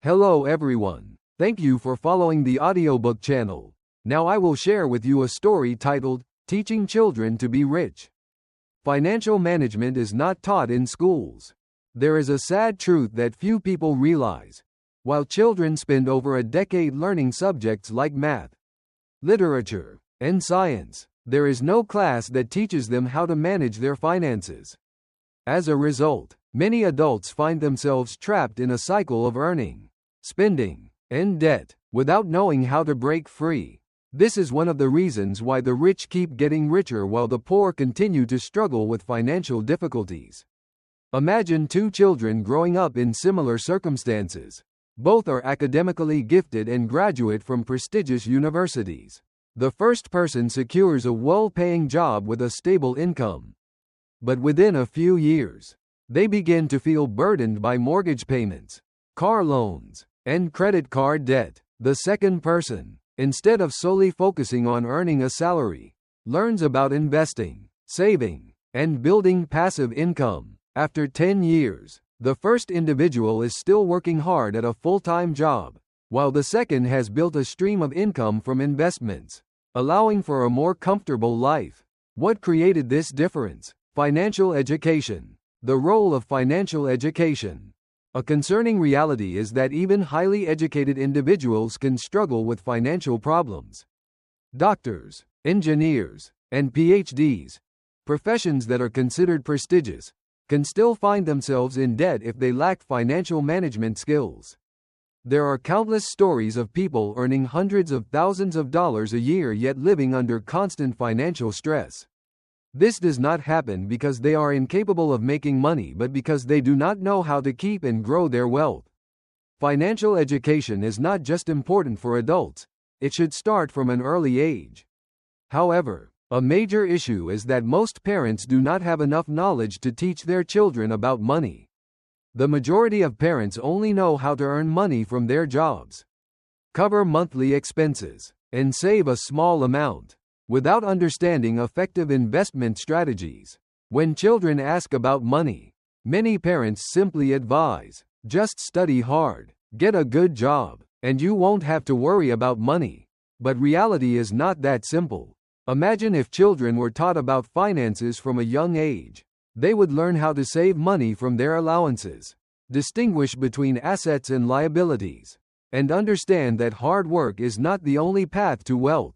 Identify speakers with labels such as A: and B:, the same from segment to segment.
A: Hello everyone. Thank you for following the Audiobook channel. Now I will share with you a story titled, Teaching Children to be Rich. Financial management is not taught in schools. There is a sad truth that few people realize. While children spend over a decade learning subjects like math, literature, and science, there is no class that teaches them how to manage their finances. As a result, many adults find themselves trapped in a cycle of earning, spending, and debt, without knowing how to break free. This is one of the reasons why the rich keep getting richer while the poor continue to struggle with financial difficulties. Imagine two children growing up in similar circumstances. Both are academically gifted and graduate from prestigious universities. The first person secures a well-paying job with a stable income. But within a few years, they begin to feel burdened by mortgage payments, car loans, and credit card debt. The second person, instead of solely focusing on earning a salary, learns about investing, saving, and building passive income. After 10 years, the first individual is still working hard at a full-time job, while the second has built a stream of income from investments, allowing for a more comfortable life. What created this difference? Financial education. The role of financial education. A concerning reality is that even highly educated individuals can struggle with financial problems. Doctors, engineers, and PhDs, professions that are considered prestigious, can still find themselves in debt if they lack financial management skills. There are countless stories of people earning hundreds of thousands of dollars a year yet living under constant financial stress. This does not happen because they are incapable of making money but because they do not know how to keep and grow their wealth. Financial education is not just important for adults, it should start from an early age. However, a major issue is that most parents do not have enough knowledge to teach their children about money. The majority of parents only know how to earn money from their jobs, cover monthly expenses, and save a small amount, without understanding effective investment strategies. When children ask about money, many parents simply advise, just study hard, get a good job, and you won't have to worry about money. But reality is not that simple. Imagine if children were taught about finances from a young age. They would learn how to save money from their allowances, distinguish between assets and liabilities, and understand that hard work is not the only path to wealth.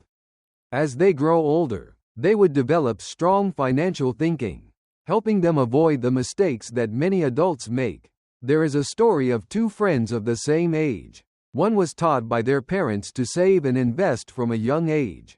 A: As they grow older, they would develop strong financial thinking, helping them avoid the mistakes that many adults make. There is a story of two friends of the same age. One was taught by their parents to save and invest from a young age,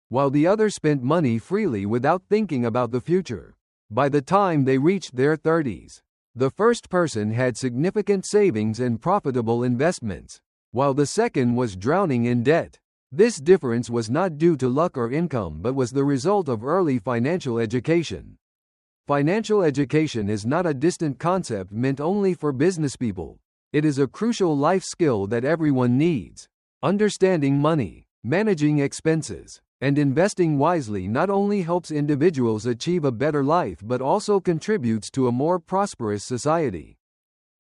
A: while the other spent money freely without thinking about the future. By the time they reached their 30s, the first person had significant savings and profitable investments, while the second was drowning in debt. This difference was not due to luck or income but was the result of early financial education. Financial education is not a distant concept meant only for business people. It is a crucial life skill that everyone needs. Understanding money, managing expenses, and investing wisely not only helps individuals achieve a better life but also contributes to a more prosperous society.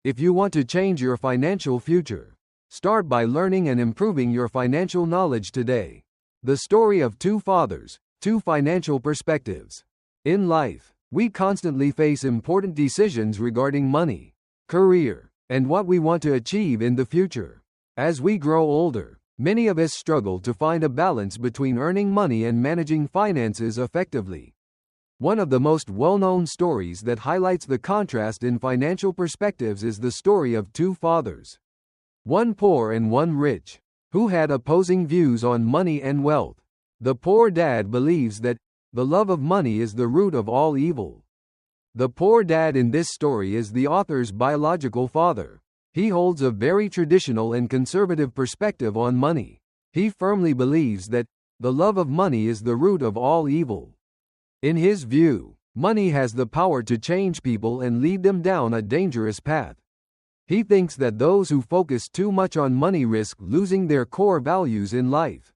A: If you want to change your financial future, start by learning and improving your financial knowledge today. The story of two fathers, two financial perspectives. In life, we constantly face important decisions regarding money, career, and what we want to achieve in the future. As we grow older, many of us struggle to find a balance between earning money and managing finances effectively. One of the most well-known stories that highlights the contrast in financial perspectives is the story of two fathers, one poor and one rich, who had opposing views on money and wealth. The poor dad believes that the love of money is the root of all evil. The poor dad in this story is the author's biological father. He holds a very traditional and conservative perspective on money. He firmly believes that the love of money is the root of all evil. In his view, money has the power to change people and lead them down a dangerous path. He thinks that those who focus too much on money risk losing their core values in life,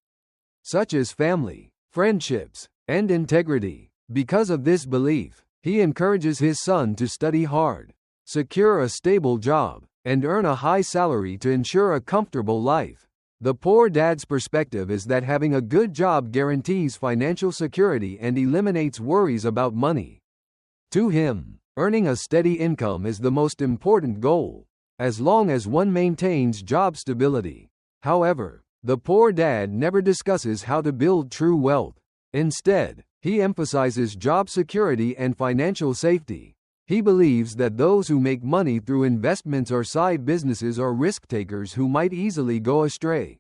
A: such as family, friendships, and integrity. Because of this belief, he encourages his son to study hard, secure a stable job, and earn a high salary to ensure a comfortable life. The poor dad's perspective is that having a good job guarantees financial security and eliminates worries about money. To him, earning a steady income is the most important goal, as long as one maintains job stability. However, the poor dad never discusses how to build true wealth. Instead, he emphasizes job security and financial safety. He believes that those who make money through investments or side businesses are risk takers who might easily go astray.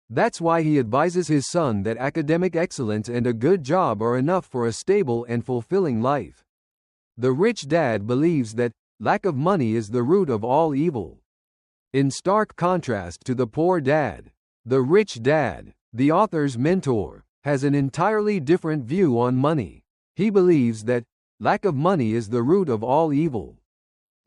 A: That's why he advises his son that academic excellence and a good job are enough for a stable and fulfilling life. The rich dad believes that lack of money is the root of all evil. In stark contrast to the poor dad, the rich dad, the author's mentor, has an entirely different view on money. He believes that lack of money is the root of all evil.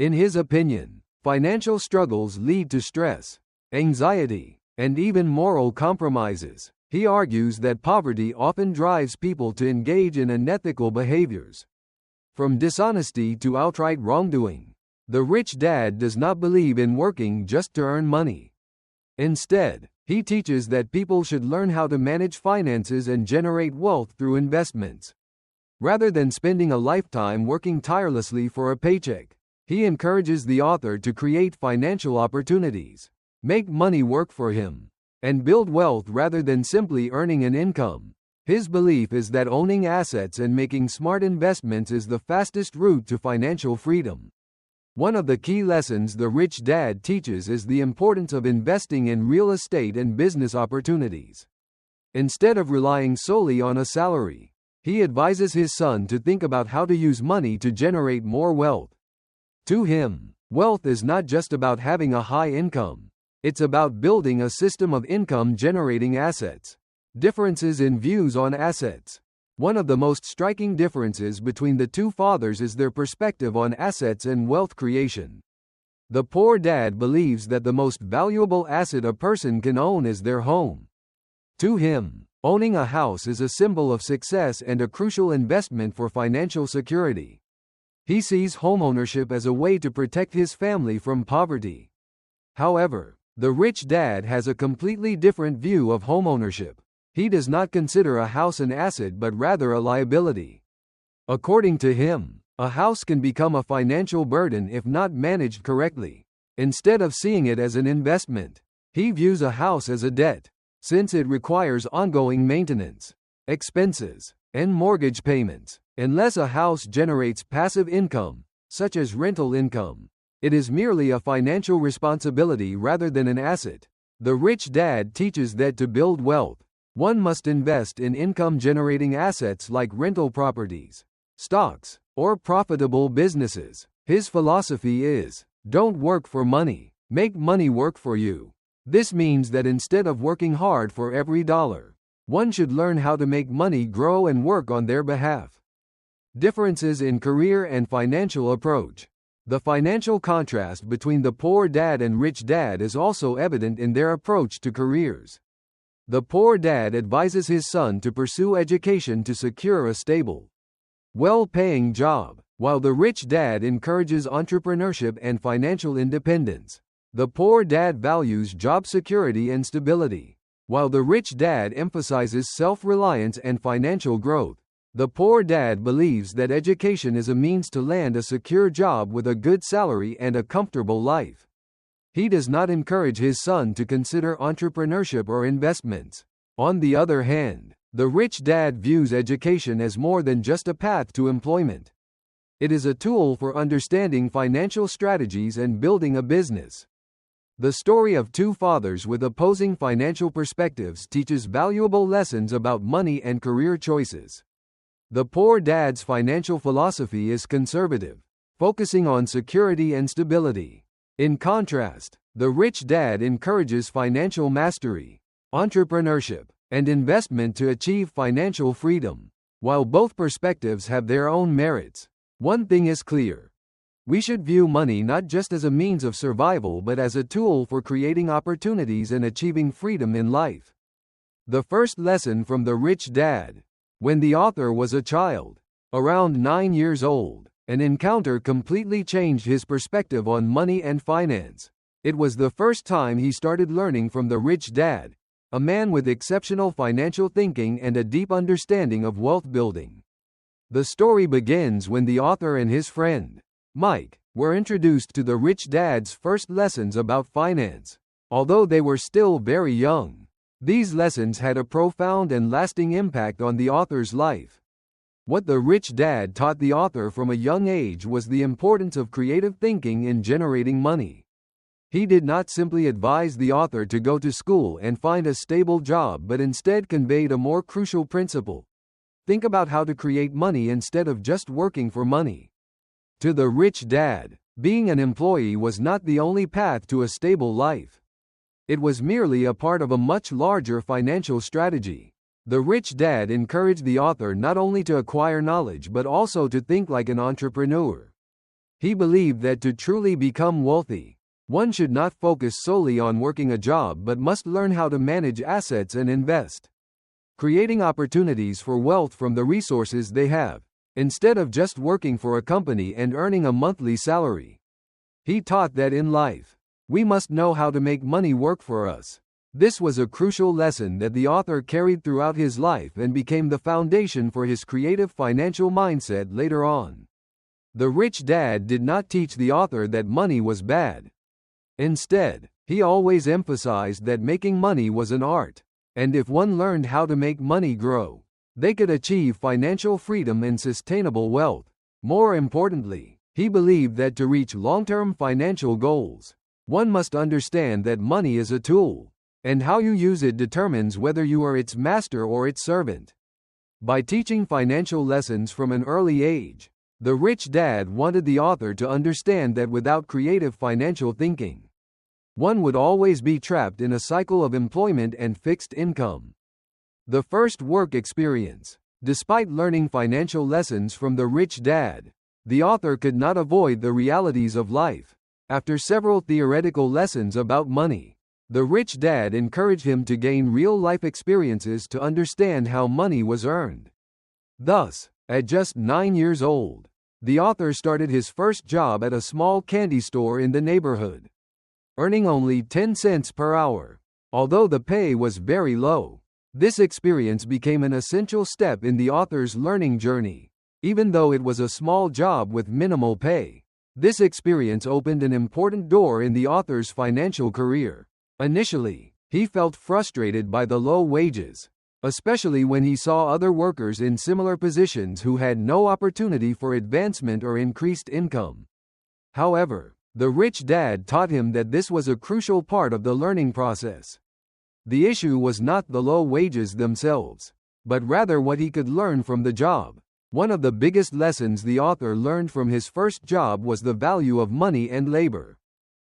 A: In his opinion, financial struggles lead to stress, anxiety, and even moral compromises. He argues that poverty often drives people to engage in unethical behaviors, from dishonesty to outright wrongdoing. The rich dad does not believe in working just to earn money. Instead, he teaches that people should learn how to manage finances and generate wealth through investments. Rather than spending a lifetime working tirelessly for a paycheck, he encourages the author to create financial opportunities, make money work for him, and build wealth rather than simply earning an income. His belief is that owning assets and making smart investments is the fastest route to financial freedom. One of the key lessons the rich dad teaches is the importance of investing in real estate and business opportunities. Instead of relying solely on a salary, he advises his son to think about how to use money to generate more wealth. To him, wealth is not just about having a high income. It's about building a system of income-generating assets. Differences in views on assets. One of the most striking differences between the two fathers is their perspective on assets and wealth creation. The poor dad believes that the most valuable asset a person can own is their home. To him, owning a house is a symbol of success and a crucial investment for financial security. He sees homeownership as a way to protect his family from poverty. However, the rich dad has a completely different view of homeownership. He does not consider a house an asset but rather a liability. According to him, a house can become a financial burden if not managed correctly. Instead of seeing it as an investment, he views a house as a debt, since it requires ongoing maintenance, expenses, and mortgage payments. Unless a house generates passive income, such as rental income, it is merely a financial responsibility rather than an asset. The rich dad teaches that to build wealth, one must invest in income-generating assets like rental properties, stocks, or profitable businesses. His philosophy is, don't work for money, make money work for you. This means that instead of working hard for every dollar, one should learn how to make money grow and work on their behalf. Differences in career and financial approach. The financial contrast between the poor dad and rich dad is also evident in their approach to careers. The poor dad advises his son to pursue education to secure a stable, well-paying job, while the rich dad encourages entrepreneurship and financial independence. The poor dad values job security and stability, while the rich dad emphasizes self-reliance and financial growth. The poor dad believes that education is a means to land a secure job with a good salary and a comfortable life. He does not encourage his son to consider entrepreneurship or investments. On the other hand, the rich dad views education as more than just a path to employment. It is a tool for understanding financial strategies and building a business. The story of two fathers with opposing financial perspectives teaches valuable lessons about money and career choices. The poor dad's financial philosophy is conservative, focusing on security and stability. In contrast, the rich dad encourages financial mastery, entrepreneurship, and investment to achieve financial freedom. While both perspectives have their own merits, one thing is clear. We should view money not just as a means of survival but as a tool for creating opportunities and achieving freedom in life. The first lesson from the rich dad. When the author was a child, around 9 years old, an encounter completely changed his perspective on money and finance. It was the first time he started learning from the rich dad, a man with exceptional financial thinking and a deep understanding of wealth building. The story begins when the author and his friend, Mike, were introduced to the rich dad's first lessons about finance. Although they were still very young, these lessons had a profound and lasting impact on the author's life. What the rich dad taught the author from a young age was the importance of creative thinking in generating money. He did not simply advise the author to go to school and find a stable job, but instead conveyed a more crucial principle. Think about how to create money instead of just working for money. To the rich dad, being an employee was not the only path to a stable life. It was merely a part of a much larger financial strategy. The rich dad encouraged the author not only to acquire knowledge but also to think like an entrepreneur. He believed that to truly become wealthy, one should not focus solely on working a job but must learn how to manage assets and invest, creating opportunities for wealth from the resources they have, instead of just working for a company and earning a monthly salary. He taught that in life, we must know how to make money work for us. This was a crucial lesson that the author carried throughout his life and became the foundation for his creative financial mindset later on. The rich dad did not teach the author that money was bad. Instead, he always emphasized that making money was an art, and if one learned how to make money grow, they could achieve financial freedom and sustainable wealth. More importantly, he believed that to reach long-term financial goals, one must understand that money is a tool, and how you use it determines whether you are its master or its servant. By teaching financial lessons from an early age, the rich dad wanted the author to understand that without creative financial thinking, one would always be trapped in a cycle of employment and fixed income. The first work experience. Despite learning financial lessons from the rich dad, the author could not avoid the realities of life. After several theoretical lessons about money, the rich dad encouraged him to gain real-life experiences to understand how money was earned. Thus, at just 9 years old, the author started his first job at a small candy store in the neighborhood, earning only 10 cents per hour. Although the pay was very low, this experience became an essential step in the author's learning journey. Even though it was a small job with minimal pay, this experience opened an important door in the author's financial career. Initially, he felt frustrated by the low wages, especially when he saw other workers in similar positions who had no opportunity for advancement or increased income. However, the rich dad taught him that this was a crucial part of the learning process. The issue was not the low wages themselves, but rather what he could learn from the job. One of the biggest lessons the author learned from his first job was the value of money and labor.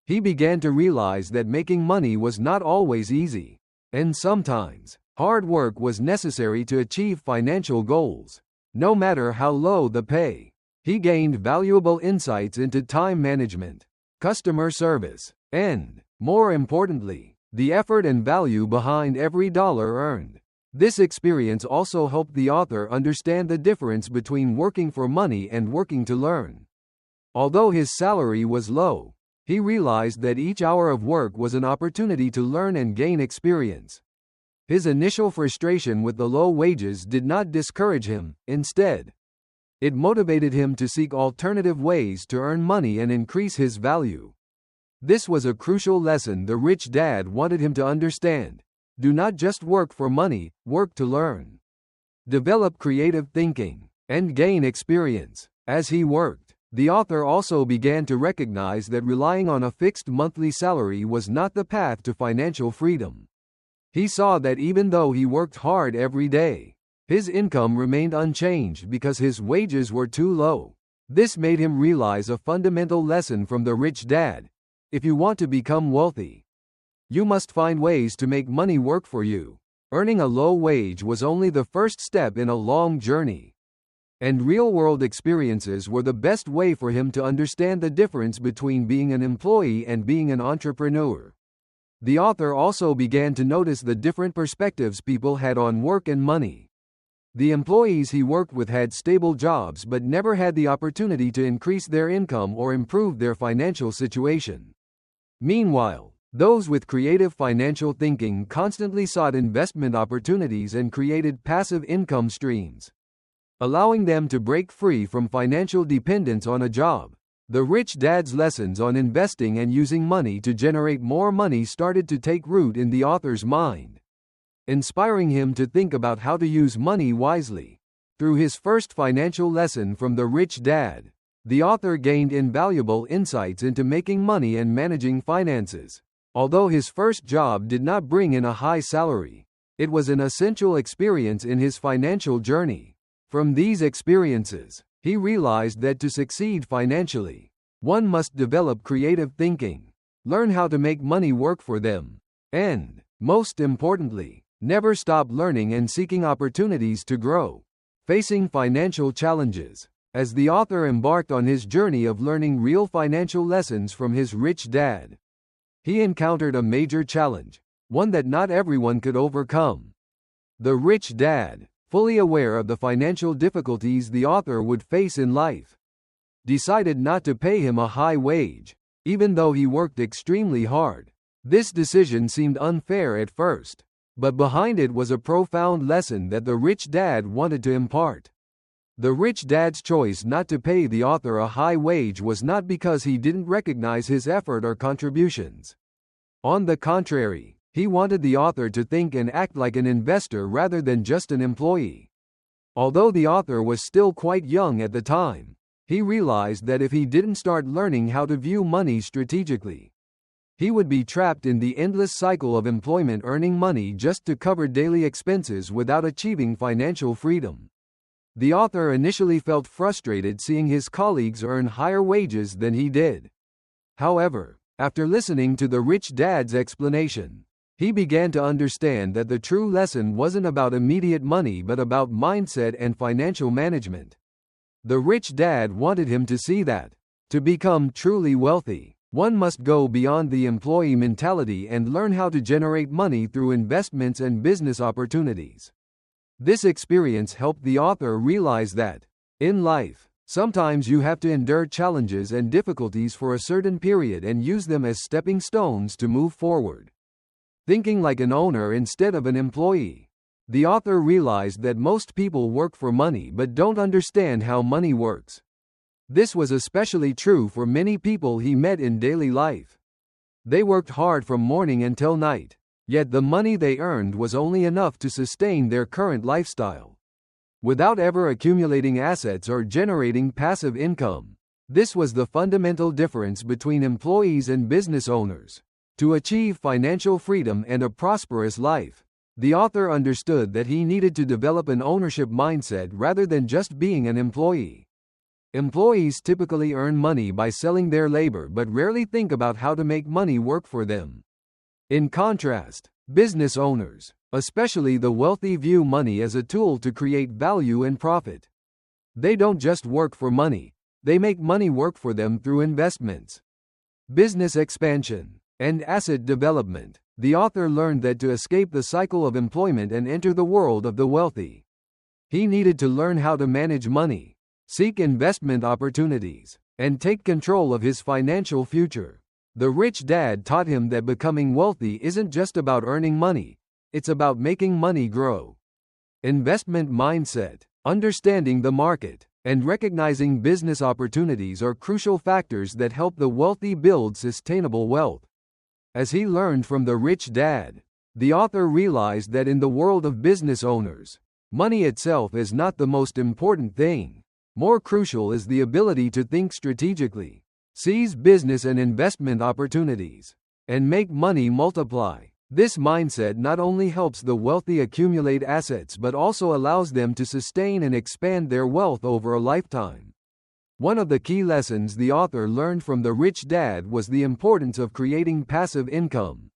A: He began to realize that making money was not always easy, and sometimes, hard work was necessary to achieve financial goals, no matter how low the pay. He gained valuable insights into time management, customer service, and, more importantly, the effort and value behind every dollar earned. This experience also helped the author understand the difference between working for money and working to learn. Although his salary was low, he realized that each hour of work was an opportunity to learn and gain experience. His initial frustration with the low wages did not discourage him. Instead, it motivated him to seek alternative ways to earn money and increase his value. This was a crucial lesson the rich dad wanted him to understand. Do not just work for money, work to learn, develop creative thinking, and gain experience. As he worked, the author also began to recognize that relying on a fixed monthly salary was not the path to financial freedom. He saw that even though he worked hard every day, his income remained unchanged because his wages were too low. This made him realize a fundamental lesson from the rich dad. If you want to become wealthy, you must find ways to make money work for you. Earning a low wage was only the first step in a long journey, and real-world experiences were the best way for him to understand the difference between being an employee and being an entrepreneur. The author also began to notice the different perspectives people had on work and money. The employees he worked with had stable jobs but never had the opportunity to increase their income or improve their financial situation. Meanwhile, those with creative financial thinking constantly sought investment opportunities and created passive income streams, allowing them to break free from financial dependence on a job. The Rich Dad's lessons on investing and using money to generate more money started to take root in the author's mind, inspiring him to think about how to use money wisely. Through his first financial lesson from the Rich Dad, the author gained invaluable insights into making money and managing finances. Although his first job did not bring in a high salary, it was an essential experience in his financial journey. From these experiences, he realized that to succeed financially, one must develop creative thinking, learn how to make money work for them, and, most importantly, never stop learning and seeking opportunities to grow. Facing financial challenges. As the author embarked on his journey of learning real financial lessons from his rich dad, he encountered a major challenge, one that not everyone could overcome. The Rich Dad, fully aware of the financial difficulties the author would face in life, decided not to pay him a high wage, even though he worked extremely hard. This decision seemed unfair at first, but behind it was a profound lesson that the Rich Dad wanted to impart. The Rich Dad's choice not to pay the author a high wage was not because he didn't recognize his effort or contributions. On the contrary, he wanted the author to think and act like an investor rather than just an employee. Although the author was still quite young at the time, he realized that if he didn't start learning how to view money strategically, he would be trapped in the endless cycle of employment, earning money just to cover daily expenses without achieving financial freedom. The author initially felt frustrated seeing his colleagues earn higher wages than he did. However, after listening to the Rich Dad's explanation, he began to understand that the true lesson wasn't about immediate money but about mindset and financial management. The Rich Dad wanted him to see that, to become truly wealthy, one must go beyond the employee mentality and learn how to generate money through investments and business opportunities. This experience helped the author realize that, in life, sometimes you have to endure challenges and difficulties for a certain period and use them as stepping stones to move forward. Thinking like an owner instead of an employee, the author realized that most people work for money but don't understand how money works. This was especially true for many people he met in daily life. They worked hard from morning until night, yet the money they earned was only enough to sustain their current lifestyle, without ever accumulating assets or generating passive income. This was the fundamental difference between employees and business owners. To achieve financial freedom and a prosperous life, the author understood that he needed to develop an ownership mindset rather than just being an employee. Employees typically earn money by selling their labor but rarely think about how to make money work for them. In contrast, business owners, especially the wealthy, view money as a tool to create value and profit. They don't just work for money, they make money work for them through investments, business expansion, and asset development. The author learned that to escape the cycle of employment and enter the world of the wealthy, he needed to learn how to manage money, seek investment opportunities, and take control of his financial future. The Rich Dad taught him that becoming wealthy isn't just about earning money, it's about making money grow. Investment mindset, understanding the market, and recognizing business opportunities are crucial factors that help the wealthy build sustainable wealth. As he learned from the Rich Dad, the author realized that in the world of business owners, money itself is not the most important thing. More crucial is the ability to think strategically, seize business and investment opportunities, and make money multiply. This mindset not only helps the wealthy accumulate assets but also allows them to sustain and expand their wealth over a lifetime. One of the key lessons the author learned from the Rich Dad was the importance of creating passive income.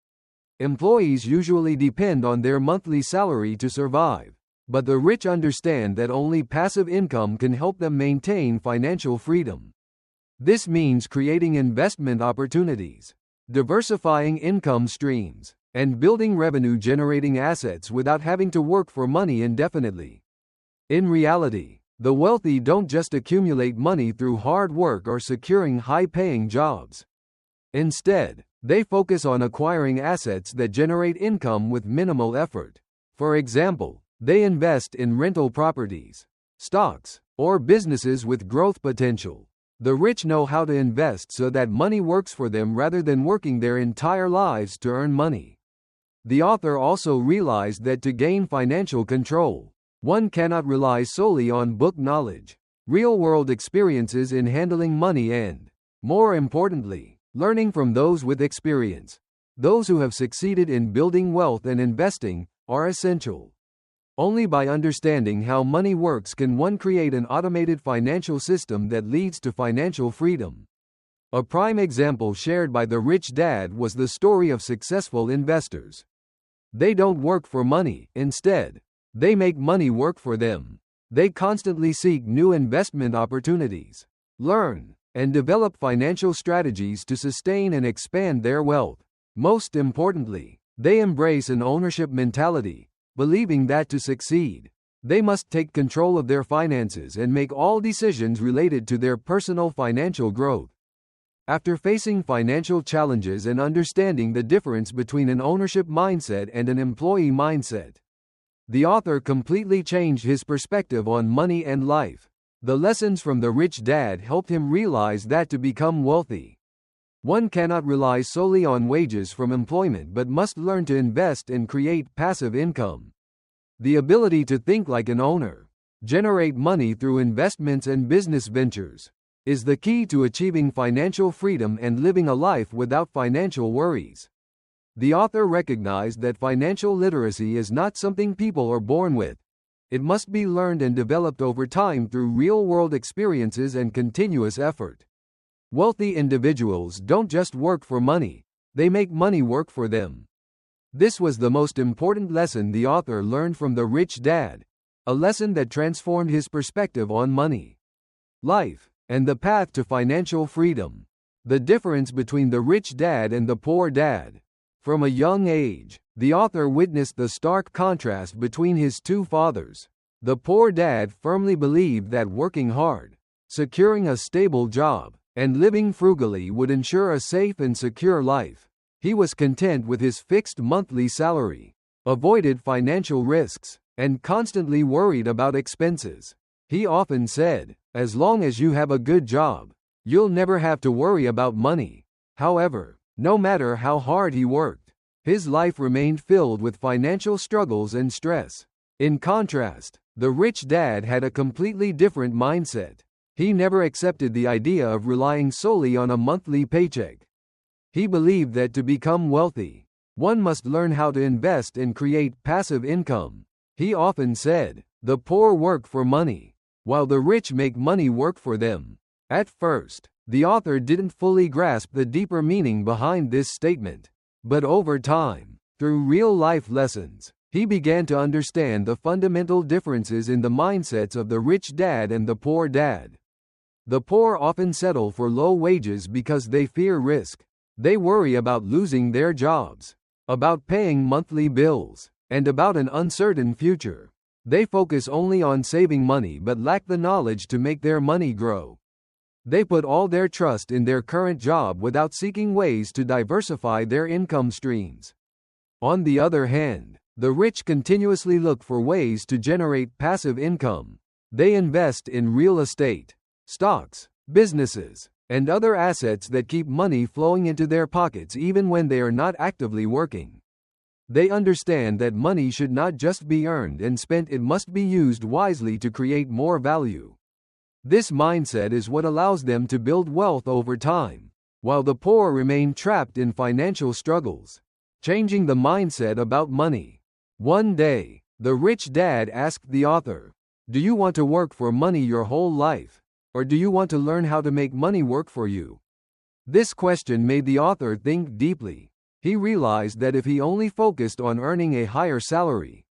A: Employees usually depend on their monthly salary to survive, but the rich understand that only passive income can help them maintain financial freedom. This means creating investment opportunities, diversifying income streams, and building revenue-generating assets without having to work for money indefinitely. In reality, the wealthy don't just accumulate money through hard work or securing high-paying jobs. Instead, They focus on acquiring assets that generate income with minimal effort. For example, they invest in rental properties, stocks, or businesses with growth potential. The rich know how to invest so that money works for them rather than working their entire lives to earn money. The author also realized that to gain financial control, one cannot rely solely on book knowledge, real-world experiences in handling money and, more importantly, learning from those with experience. Those who have succeeded in building wealth and investing are essential. Only by understanding how money works can one create an automated financial system that leads to financial freedom. A prime example shared by the rich dad was the story of successful investors. They don't work for money, instead, they make money work for them. They constantly seek new investment opportunities, learn, and develop financial strategies to sustain and expand their wealth. Most importantly, they embrace an ownership mentality, believing that to succeed, they must take control of their finances and make all decisions related to their personal financial growth. After facing financial challenges and understanding the difference between an ownership mindset and an employee mindset, the author completely changed his perspective on money and life. The lessons from the rich dad helped him realize that to become wealthy, one cannot rely solely on wages from employment but must learn to invest and create passive income. The ability to think like an owner, generate money through investments and business ventures, is the key to achieving financial freedom and living a life without financial worries. The author recognized that financial literacy is not something people are born with. It must be learned and developed over time through real-world experiences and continuous effort. Wealthy individuals don't just work for money, they make money work for them. This was the most important lesson the author learned from the rich dad, a lesson that transformed his perspective on money, life, and the path to financial freedom. The difference between the rich dad and the poor dad. From a young age, the author witnessed the stark contrast between his two fathers. The poor dad firmly believed that working hard, securing a stable job, and living frugally would ensure a safe and secure life. He was content with his fixed monthly salary, avoided financial risks, and constantly worried about expenses. He often said, "As long as you have a good job, you'll never have to worry about money." However, no matter how hard he worked, his life remained filled with financial struggles and stress. In contrast, the rich dad had a completely different mindset. He never accepted the idea of relying solely on a monthly paycheck. He believed that to become wealthy, one must learn how to invest and create passive income. He often said, "The poor work for money, while the rich make money work for them." At first, the author didn't fully grasp the deeper meaning behind this statement. But over time, through real-life lessons, he began to understand the fundamental differences in the mindsets of the rich dad and the poor dad. The poor often settle for low wages because they fear risk. They worry about losing their jobs, about paying monthly bills, and about an uncertain future. They focus only on saving money but lack the knowledge to make their money grow. They put all their trust in their current job without seeking ways to diversify their income streams. On the other hand, the rich continuously look for ways to generate passive income. They invest in real estate, stocks, businesses, and other assets that keep money flowing into their pockets even when they are not actively working. They understand that money should not just be earned and spent, it must be used wisely to create more value. This mindset is what allows them to build wealth over time, while the poor remain trapped in financial struggles. Changing the mindset about money. One day, the rich dad asked the author, "Do you want to work for money your whole life? Or do you want to learn how to make money work for you?" This question made the author think deeply. He realized that if he only focused on earning a higher salary,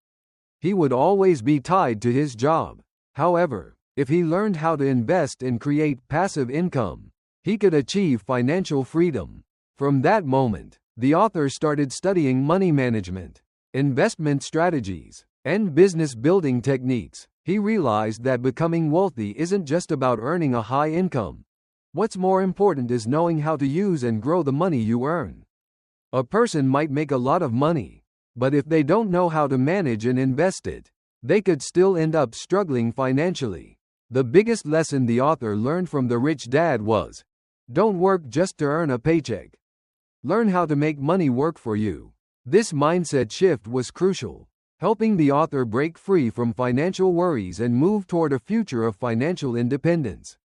A: he would always be tied to his job. However, if he learned how to invest and create passive income, he could achieve financial freedom. From that moment, the author started studying money management, investment strategies, and business building techniques. He realized that becoming wealthy isn't just about earning a high income. What's more important is knowing how to use and grow the money you earn. A person might make a lot of money, but if they don't know how to manage and invest it, they could still end up struggling financially. The biggest lesson the author learned from The Rich Dad was, don't work just to earn a paycheck. Learn how to make money work for you. This mindset shift was crucial, helping the author break free from financial worries and move toward a future of financial independence.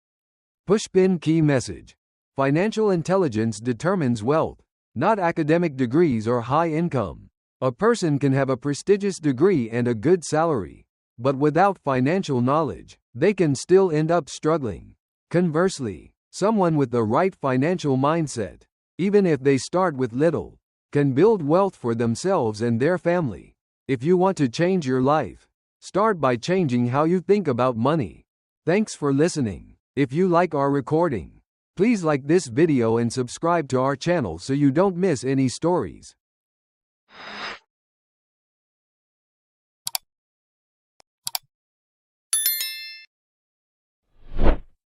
A: Pushpin key message. Financial intelligence determines wealth, not academic degrees or high income. A person can have a prestigious degree and a good salary, but without financial knowledge, they can still end up struggling. Conversely, someone with the right financial mindset, even if they start with little, can build wealth for themselves and their family. If you want to change your life, start by changing how you think about money. Thanks for listening. If you like our recording, please like this video and subscribe to our channel so you don't miss any stories.